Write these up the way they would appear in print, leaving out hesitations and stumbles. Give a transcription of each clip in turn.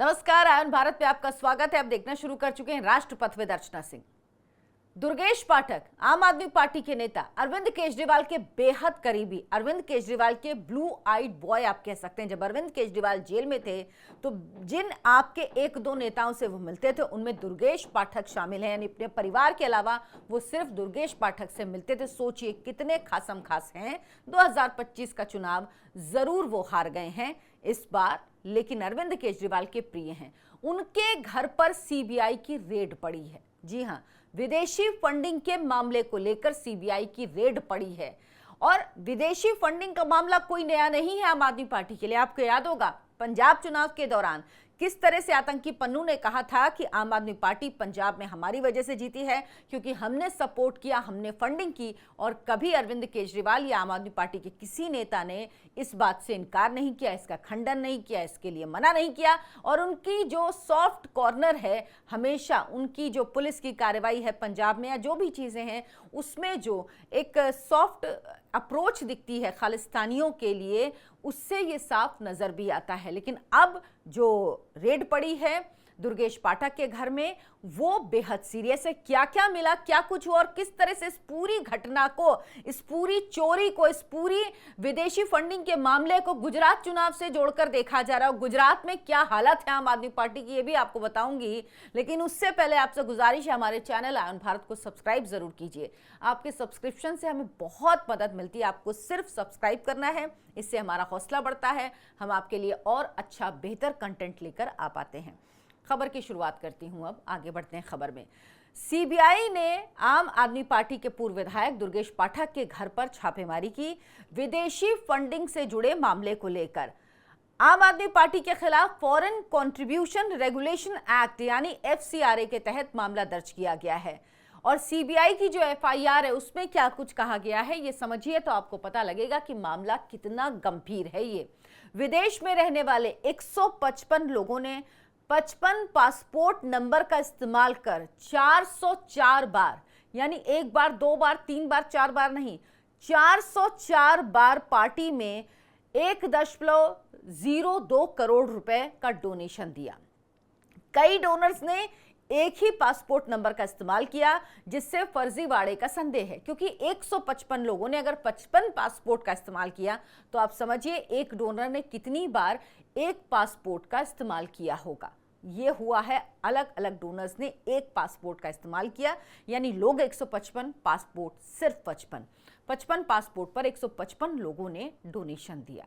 नमस्कार, आयन भारत पे आपका स्वागत है। आप देखना शुरू कर चुके हैं राष्ट्रपथ विद अर्चना सिंह। दुर्गेश पाठक आम आदमी पार्टी के नेता, अरविंद केजरीवाल के बेहद करीबी, अरविंद केजरीवाल के ब्लू आइड बॉय आप कह सकते हैं। जब अरविंद केजरीवाल जेल में थे तो जिन आपके एक दो नेताओं से वो मिलते थे उनमें दुर्गेश पाठक शामिल हैं। यानी अपने परिवार के अलावा वो सिर्फ दुर्गेश पाठक से मिलते थे। सोचिए कितने खासम खास हैं। 2025 का चुनाव जरूर वो हार गए हैं इस बार, लेकिन अरविंद केजरीवाल के प्रिय हैं। उनके घर पर सीबीआई की रेड पड़ी है। जी हां, विदेशी फंडिंग के मामले को लेकर सीबीआई की रेड पड़ी है। और विदेशी फंडिंग का मामला कोई नया नहीं है आम आदमी पार्टी के लिए। आपको याद होगा पंजाब चुनाव के दौरान किस तरह से आतंकी पन्नू ने कहा था कि आम आदमी पार्टी पंजाब में हमारी वजह से जीती है, क्योंकि हमने सपोर्ट किया, हमने फंडिंग की। और कभी अरविंद केजरीवाल या आम आदमी पार्टी के किसी नेता ने इस बात से इनकार नहीं किया, इसका खंडन नहीं किया, इसके लिए मना नहीं किया। और उनकी जो सॉफ्ट कॉर्नर है, हमेशा उनकी जो पुलिस की कार्रवाई है पंजाब में या जो भी चीज़ें हैं उसमें जो एक सॉफ्ट अप्रोच दिखती है खालिस्तानियों के लिए, उससे ये साफ नजर भी आता है। लेकिन अब जो रेड पड़ी है दुर्गेश पाठक के घर में, वो बेहद सीरियस है। क्या क्या मिला, क्या कुछ हुआ और किस तरह से इस पूरी घटना को, इस पूरी चोरी को, इस पूरी विदेशी फंडिंग के मामले को गुजरात चुनाव से जोड़कर देखा जा रहा है। गुजरात में क्या हालत है आम आदमी पार्टी की, ये भी आपको बताऊंगी। लेकिन उससे पहले आपसे गुजारिश है, हमारे चैनल आयन भारत को सब्सक्राइब जरूर कीजिए। आपके सब्सक्रिप्शन से हमें बहुत मदद मिलती है। आपको सिर्फ सब्सक्राइब करना है, इससे हमारा हौसला बढ़ता है, हम आपके लिए और अच्छा बेहतर कंटेंट लेकर आ पाते हैं। खबर की शुरुआत करती हूं, अब आगे बढ़ते हैं खबर में। सीबीआई ने आम आदमी पार्टी के पूर्व विधायक दुर्गेश पाठक के घर पर छापेमारी की, विदेशी फंडिंग से जुड़े मामले को लेकर। आम आदमी पार्टी के खिलाफ फॉरेन कंट्रीब्यूशन रेगुलेशन एक्ट यानी FCRA के तहत मामला दर्ज किया गया है। और सीबीआई की जो FIR है उसमें क्या कुछ कहा गया है ये समझिए तो आपको पता लगेगा कि मामला कितना गंभीर है। ये विदेश में रहने वाले 155 लोगों ने 55 पासपोर्ट नंबर का इस्तेमाल कर 404 बार, यानी एक बार, दो बार, तीन बार, चार बार नहीं, 404 बार पार्टी में 1.02 करोड़ रुपए का डोनेशन दिया। कई डोनर्स ने एक ही पासपोर्ट नंबर का इस्तेमाल किया, जिससे फर्जीवाड़े का संदेह है। क्योंकि 155 लोगों ने अगर 55 पासपोर्ट का इस्तेमाल किया तो आप समझिए एक डोनर ने कितनी बार एक पासपोर्ट का इस्तेमाल किया होगा। ये हुआ है, अलग अलग डोनर्स ने एक पासपोर्ट का इस्तेमाल किया, यानी लोग 155, पासपोर्ट सिर्फ 55 पासपोर्ट पर 155 लोगों ने डोनेशन दिया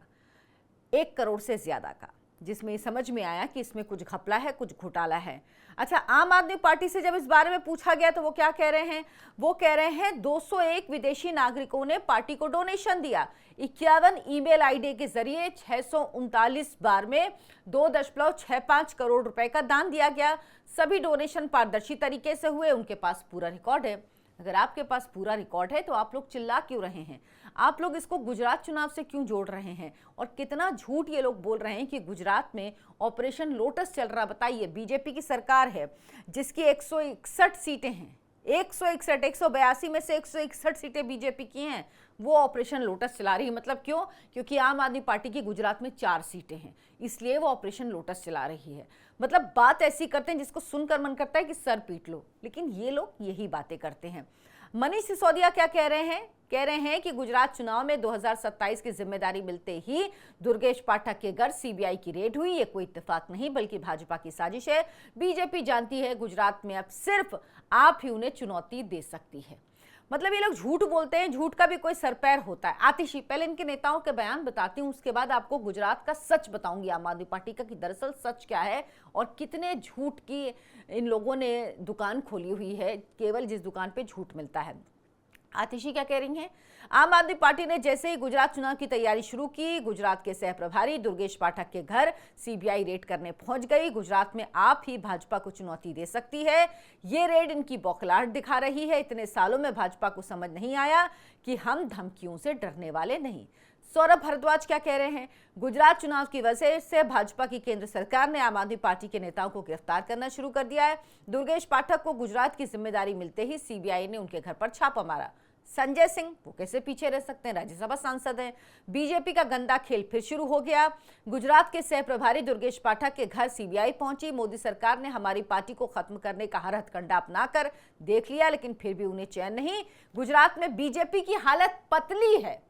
1 करोड़ से ज्यादा का, जिसमें समझ में आया कि इसमें कुछ घपला है, कुछ घोटाला है। अच्छा, आम आदमी पार्टी से जब इस बारे में पूछा गया तो वो क्या कह रहे हैं? वो कह रहे हैं 201 विदेशी नागरिकों ने पार्टी को डोनेशन दिया। 51 ईमेल आईडी के जरिए 639 बार में 2.65 करोड़ रुपए का दान दिया गया। सभी डोनेशन पारदर्शी तरीके से हुए। उनके पास पूरा रिकॉर्ड है। अगर आपके पास पूरा रिकॉर्ड है तो आप लोग चिल्ला क्यों रहे हैं? आप लोग इसको गुजरात चुनाव से क्यों जोड़ रहे हैं? और कितना झूठ ये लोग बोल रहे हैं कि गुजरात में ऑपरेशन लोटस चल रहा। बताइए, बीजेपी की सरकार है जिसकी 161 सीटें हैं, 161, 182 में से 161 सीटें बीजेपी की हैं, वो ऑपरेशन लोटस चला रही है। मतलब क्यों? क्योंकि आम आदमी पार्टी की गुजरात में 4 सीटें हैं, इसलिए वो ऑपरेशन लोटस चला रही है। मतलब बात ऐसी करते हैं जिसको सुनकर मन करता है कि सर पीट लो, लेकिन ये लोग यही बातें करते हैं। मनीष सिसोदिया क्या कह रहे हैं? कह रहे हैं कि गुजरात चुनाव में 2027 की जिम्मेदारी मिलते ही दुर्गेश पाठक के घर सीबीआई की रेड हुई। ये कोई इत्तेफाक नहीं बल्कि भाजपा की साजिश है। बीजेपी जानती है गुजरात में अब सिर्फ आप ही उन्हें चुनौती दे सकती है। मतलब ये लोग झूठ बोलते हैं, झूठ का भी कोई सरपैर होता है। आतिशी, पहले इनके नेताओं के बयान बताती हूँ, उसके बाद आपको गुजरात का सच बताऊंगी आम आदमी पार्टी का कि दरअसल सच क्या है और कितने झूठ की इन लोगों ने दुकान खोली हुई है, केवल जिस दुकान पे झूठ मिलता है। आतिशी क्या कह रही हैं? आम आदमी पार्टी ने जैसे ही गुजरात चुनाव की तैयारी शुरू की, गुजरात के सह प्रभारी दुर्गेश पाठक के घर सीबीआई रेड करने पहुंच गई। गुजरात में आप ही भाजपा को चुनौती दे सकती है। ये रेड इनकी बौखलाहट दिखा रही है। इतने सालों में भाजपा को समझ नहीं आया कि हम धमकियों से डरने वाले नहीं। सौरभ भारद्वाज क्या कह रहे हैं? गुजरात चुनाव की वजह से भाजपा की केंद्र सरकार ने आम आदमी पार्टी के नेताओं को गिरफ्तार करना शुरू कर दिया है। दुर्गेश पाठक को गुजरात की जिम्मेदारी मिलते ही सीबीआई ने उनके घर पर छापा मारा। संजय सिंह वो कैसे पीछे रह सकते हैं, राज्यसभा सांसद हैं। बीजेपी का गंदा खेल फिर शुरू हो गया। गुजरात के सह प्रभारी दुर्गेश पाठक के घर सीबीआई पहुंची। मोदी सरकार ने हमारी पार्टी को खत्म करने का हर हथकंडा अपनाकर देख लिया, लेकिन फिर भी उन्हें चैन नहीं। गुजरात में बीजेपी की हालत पतली है।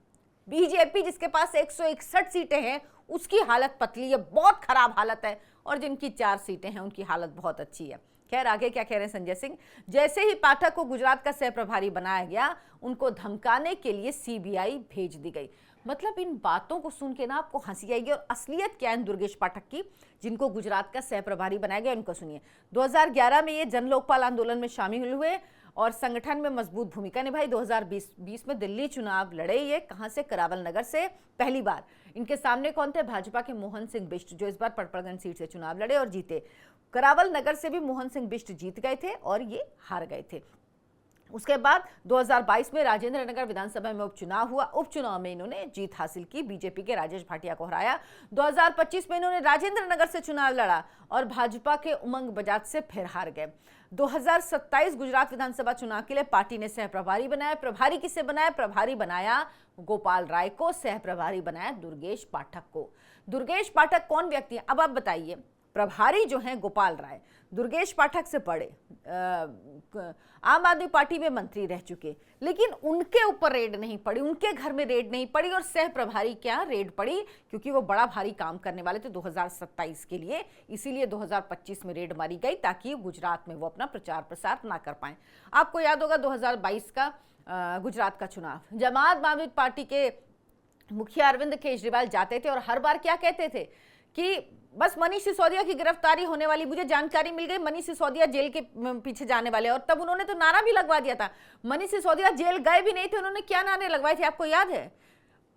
बीजेपी जिसके पास 161 सीटें हैं उसकी हालत पतली है, बहुत खराब हालत है, और जिनकी 4 सीटें हैं उनकी हालत बहुत अच्छी है। खैर आगे क्या कह रहे हैं संजय सिंह, जैसे ही पाठक को गुजरात का सह प्रभारी बनाया गया, उनको धमकाने के लिए सीबीआई भेज दी गई। मतलब इन बातों को सुन के ना आपको हंसी आएगी, और असलियत क्या है दुर्गेश पाठक की, जिनको गुजरात का सह प्रभारी बनाया गया, उनको सुनिए। 2011 में ये जन लोकपाल आंदोलन में शामिल हुए और संगठन में मजबूत भूमिका निभाई। 2020 में दिल्ली चुनाव लड़े ये, कहां से, करावल नगर से पहली बार। इनके सामने कौन थे, भाजपा के मोहन सिंह बिष्ट, जो इस बार पटपड़गंज सीट से चुनाव लड़े और जीते। करावल नगर से भी मोहन सिंह बिष्ट जीत गए थे और ये हार गए थे। उसके बाद 2022 में राजेंद्र नगर विधानसभा में उपचुनाव हुआ। उपचुनाव में इन्होंने जीत हासिल की, बीजेपी के राजेश भाटिया को हराया। 2025 में इन्होंने राजेंद्र नगर से चुनाव लड़ा और भाजपा के उमंग बजाज से फिर हार गए। 2027 गुजरात विधानसभा चुनाव के लिए पार्टी ने सह प्रभारी बनाया। प्रभारी किसे बनाया, प्रभारी बनाया गोपाल राय को, सह प्रभारी बनाया दुर्गेश पाठक को। दुर्गेश पाठक कौन व्यक्ति है, अब आप बताइए। प्रभारी जो हैं गोपाल राय, दुर्गेश पाठक से पढ़े, आम आदमी पार्टी में मंत्री रह चुके, लेकिन उनके ऊपर रेड नहीं पड़ी, उनके घर में रेड नहीं पड़ी, और सह प्रभारी क्या रेड पड़ी, क्योंकि वो बड़ा भारी काम करने वाले थे 2027 के लिए, इसीलिए 2025 में रेड मारी गई ताकि गुजरात में वो अपना प्रचार प्रसार ना कर पाए। आपको याद होगा 2022 का गुजरात का चुनाव, जब आम आदमी पार्टी के मुखिया अरविंद केजरीवाल जाते थे और हर बार क्या कहते थे कि बस मनीष सिसोदिया की गिरफ्तारी होने वाली, मुझे जानकारी मिल गई मनीष सिसोदिया जेल के पीछे जाने वाले, और तब उन्होंने तो नारा भी लगवा दिया था। मनीष सिसोदिया जेल गए भी नहीं थे, उन्होंने क्या नारे लगवाए थे आपको याद है,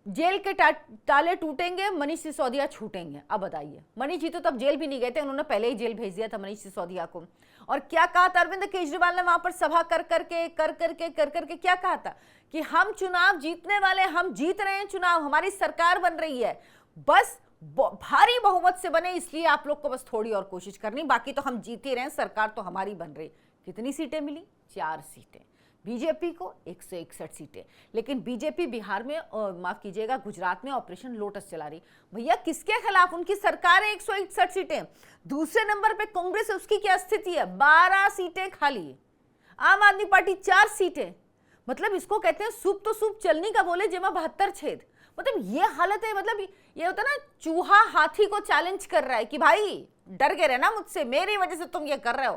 जेल के ताले टूटेंगे, मनीष सिसोदिया छूटेंगे। अब बताइए, मनीष जी तो तब जेल भी नहीं गए थे, उन्होंने पहले ही जेल भेज दिया था मनीष सिसोदिया को। और क्या कहा था अरविंद केजरीवाल ने वहां पर सभा कर करके क्या कहा था कि हम चुनाव जीतने वाले, हम जीत रहे हैं चुनाव, हमारी सरकार बन रही है, बस भारी बहुमत से बने, इसलिए आप लोग को बस थोड़ी और कोशिश करनी, बाकी तो हम जीते रहे हैं, सरकार तो हमारी बन रही। कितनी सीटें मिली, 4 सीटें। बीजेपी को 161 सीटें, लेकिन बीजेपी बिहार में, माफ कीजिएगा गुजरात में ऑपरेशन लोटस चला रही। भैया किसके खिलाफ, उनकी सरकार है, 161 सीटें। दूसरे नंबर पे कांग्रेस है, उसकी क्या स्थिति है, 12 सीटें खाली। आम आदमी पार्टी 4 सीटें। मतलब इसको कहते हैं सूप तो सूप चलनी का बोले जेमा 72 छेद। मतलब ये हालत है, मतलब ये होता है ना, चूहा हाथी को चैलेंज कर रहा है कि भाई डर के रहना मुझसे, मेरी वजह से तुम ये कर रहे हो,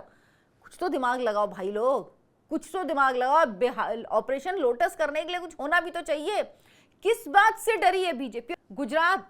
कुछ तो दिमाग लगाओ भाई लोग, कुछ तो दिमाग लगाओ। ऑपरेशन लोटस करने के लिए कुछ होना भी तो चाहिए। किस बात से डरी है बीजेपी? गुजरात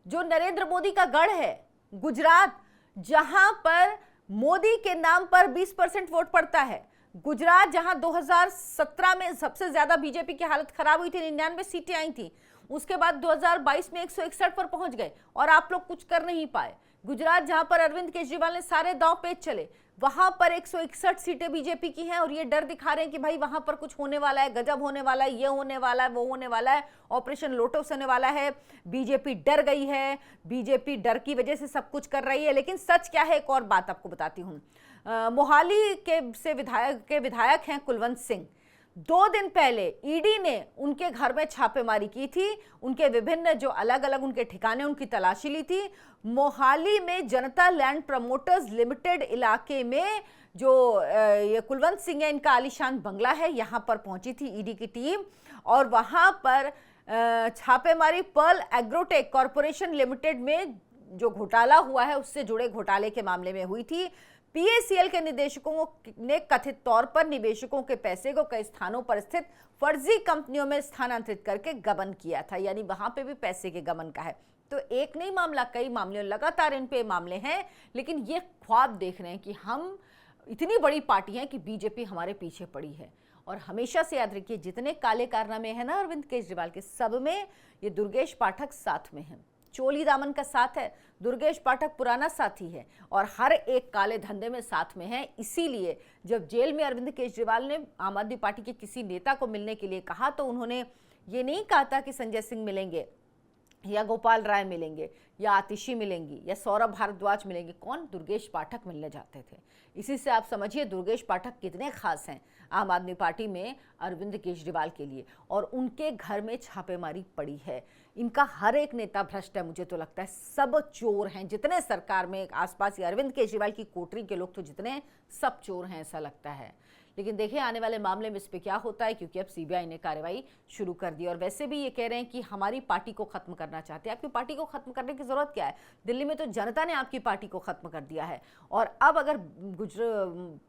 जो नरेंद्र मोदी का गढ़ है, गुजरात जहां पर मोदी के नाम पर 20% वोट पड़ता है, गुजरात जहां 2017 में सबसे ज्यादा बीजेपी की हालत खराब हुई थी, 99 सीटें आई थी, उसके बाद 2022 में 161 पर पहुंच गए और आप लोग कुछ कर नहीं पाए। गुजरात जहां पर अरविंद केजरीवाल ने सारे दांव पेच चले, वहां पर 161 सीटें बीजेपी की हैं और ये डर दिखा रहे हैं कि भाई वहां पर कुछ होने वाला है, गजब होने वाला है, ये होने वाला है, वो होने वाला है, ऑपरेशन लोटस होने वाला है। बीजेपी डर गई है, बीजेपी डर की वजह से सब कुछ कर रही है। लेकिन सच क्या है, एक और बात आपको बताती हूँ। मोहाली के विधायक हैं कुलवंत सिंह। 2 दिन पहले ईडी ने उनके घर में छापेमारी की थी, उनके विभिन्न जो अलग अलग उनके ठिकाने, उनकी तलाशी ली थी। मोहाली में जनता लैंड प्रमोटर्स लिमिटेड इलाके में जो ये कुलवंत सिंह है, इनका आलीशान बंगला है, यहाँ पर पहुंची थी ईडी की टीम और वहां पर छापेमारी पर्ल एग्रोटेक कॉरपोरेशन लिमिटेड में जो घोटाला हुआ है उससे जुड़े घोटाले के मामले में हुई थी। पीएसीएल के निदेशकों ने कथित तौर पर निवेशकों के पैसे को कई स्थानों पर स्थित फर्जी कंपनियों में स्थानांतरित करके गबन किया था, यानी वहां पे भी पैसे के गबन का है। तो एक नहीं मामला, कई मामले, लगातार इन पे मामले हैं। लेकिन ये ख्वाब देख रहे हैं कि हम इतनी बड़ी पार्टी हैं कि बीजेपी हमारे पीछे पड़ी है। और हमेशा से याद रखिए, जितने काले कारनामे हैं ना अरविंद केजरीवाल के, सब में ये दुर्गेश पाठक साथ में है, चोली दामन का साथ है। दुर्गेश पाठक पुराना साथी है और हर एक काले धंधे में साथ में है। इसीलिए जब जेल में अरविंद केजरीवाल ने आम आदमी पार्टी के किसी नेता को मिलने के लिए कहा तो उन्होंने ये नहीं कहा था कि संजय सिंह मिलेंगे, या गोपाल राय मिलेंगे, या आतिशी मिलेंगी, या सौरभ भारद्वाज मिलेंगे? कौन? दुर्गेश पाठक मिलने जाते थे। इसी से आप समझिए दुर्गेश पाठक कितने खास हैं आम आदमी पार्टी में अरविंद केजरीवाल के लिए। और उनके घर में छापेमारी पड़ी है। इनका हर एक नेता भ्रष्ट है, मुझे तो लगता है सब चोर हैं जितने सरकार में आसपास, अरविंद केजरीवाल की कोठरी के लोग तो जितने, सब चोर हैं ऐसा लगता है। लेकिन देखिए आने वाले मामले में इस पे क्या होता है, क्योंकि अब सीबीआई ने कार्रवाई शुरू कर दी। और वैसे भी ये कह रहे हैं कि हमारी पार्टी को खत्म करना चाहते हैं। आपकी पार्टी को खत्म करने की जरूरत क्या है? दिल्ली में तो जनता ने आपकी पार्टी को खत्म कर दिया है। और अब अगर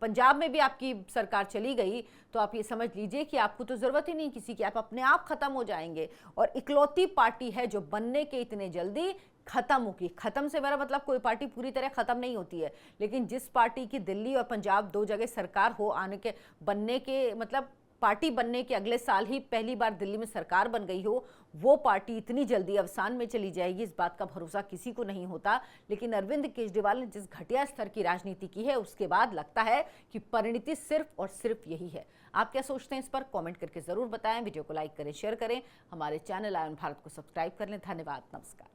पंजाब में भी आपकी सरकार चली गई तो आप ये समझ लीजिए कि आपको तो जरूरत ही नहीं किसी की, आप अपने आप खत्म हो जाएंगे। और इकलौती पार्टी है जो बनने के इतने जल्दी खत्म होगी। खत्म से मेरा मतलब कोई पार्टी पूरी तरह खत्म नहीं होती है, लेकिन जिस पार्टी की दिल्ली और पंजाब दो जगह सरकार हो, आने के बनने के मतलब पार्टी बनने के अगले साल ही पहली बार दिल्ली में सरकार बन गई हो, वो पार्टी इतनी जल्दी अवसान में चली जाएगी, इस बात का भरोसा किसी को नहीं होता। लेकिन अरविंद केजरीवाल ने जिस घटिया स्तर की राजनीति की है उसके बाद लगता है कि परिणति सिर्फ और सिर्फ यही है। आप क्या सोचते हैं इस पर कमेंट करके जरूर बताएं। वीडियो को लाइक करें, शेयर करें, हमारे चैनल आयन भारत को सब्सक्राइब कर लें। धन्यवाद, नमस्कार।